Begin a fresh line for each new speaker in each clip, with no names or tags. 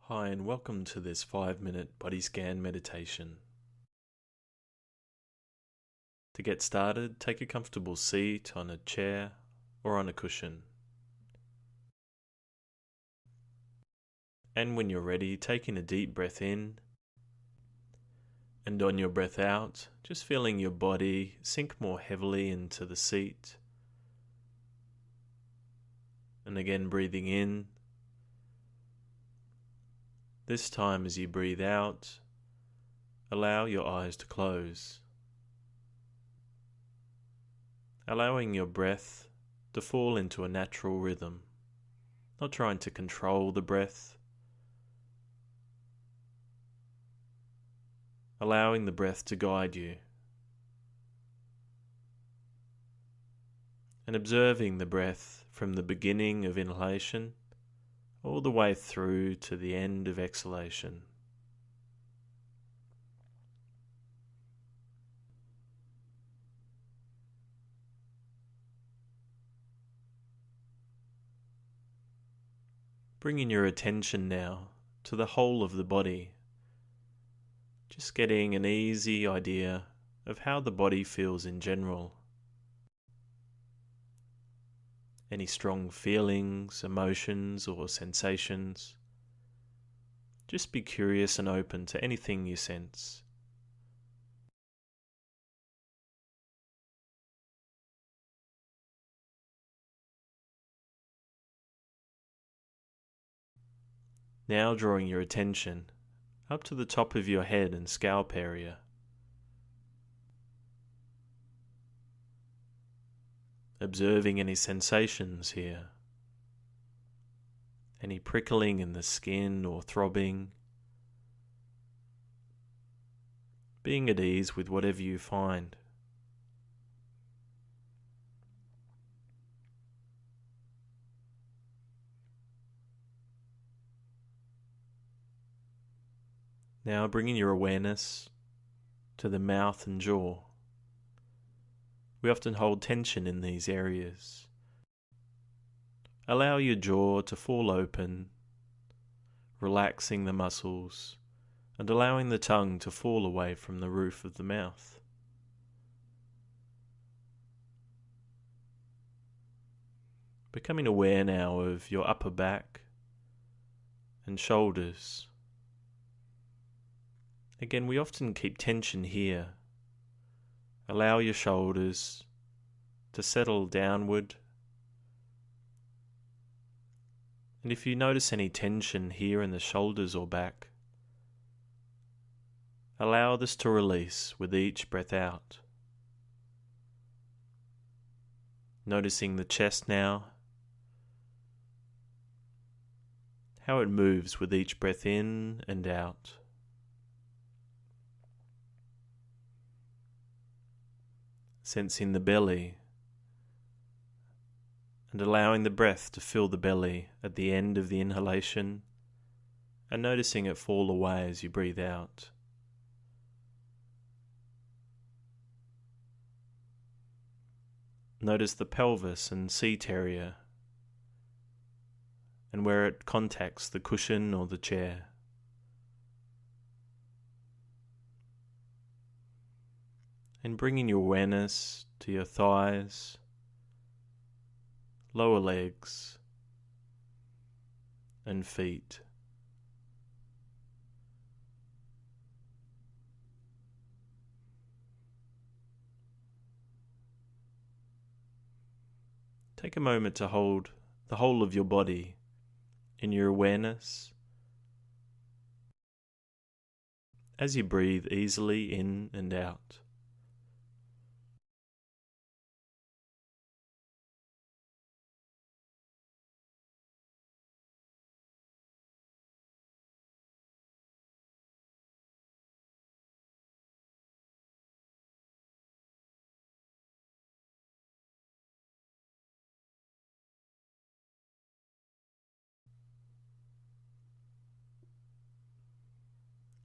Hi, and welcome to this 5-minute body scan meditation. To get started, take a comfortable seat on a chair or on a cushion. And when you're ready, take in a deep breath in, and on your breath out, just feeling your body sink more heavily into the seat. And again, breathing in. This time, as you breathe out, allow your eyes to close, allowing your breath to fall into a natural rhythm, not trying to control the breath, allowing the breath to guide you, and observing the breath from the beginning of inhalation all the way through to the end of exhalation. Bringing your attention now to the whole of the body, just getting an easy idea of how the body feels in general. Any strong feelings, emotions, or sensations. Just be curious and open to anything you sense. Now drawing your attention up to the top of your head and scalp area. Observing any sensations here. Any prickling in the skin or throbbing. Being at ease with whatever you find. Now bringing your awareness to the mouth and jaw. We often hold tension in these areas. Allow your jaw to fall open, relaxing the muscles and allowing the tongue to fall away from the roof of the mouth. Becoming aware now of your upper back and shoulders. Again, we often keep tension here. Allow your shoulders to settle downward. And if you notice any tension here in the shoulders or back, allow this to release with each breath out. Noticing the chest now, how it moves with each breath in and out. Sensing the belly and allowing the breath to fill the belly at the end of the inhalation and noticing it fall away as you breathe out. Notice the pelvis and seat area and where it contacts the cushion or the chair. And bringing your awareness to your thighs, lower legs, and feet. Take a moment to hold the whole of your body in your awareness as you breathe easily in and out.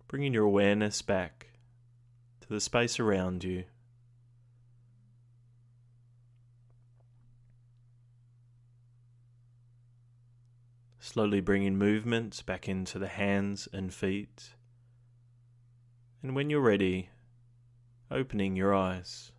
Bringing your awareness back to the space around you. Slowly bringing movement back into the hands and feet. And when you're ready, opening your eyes.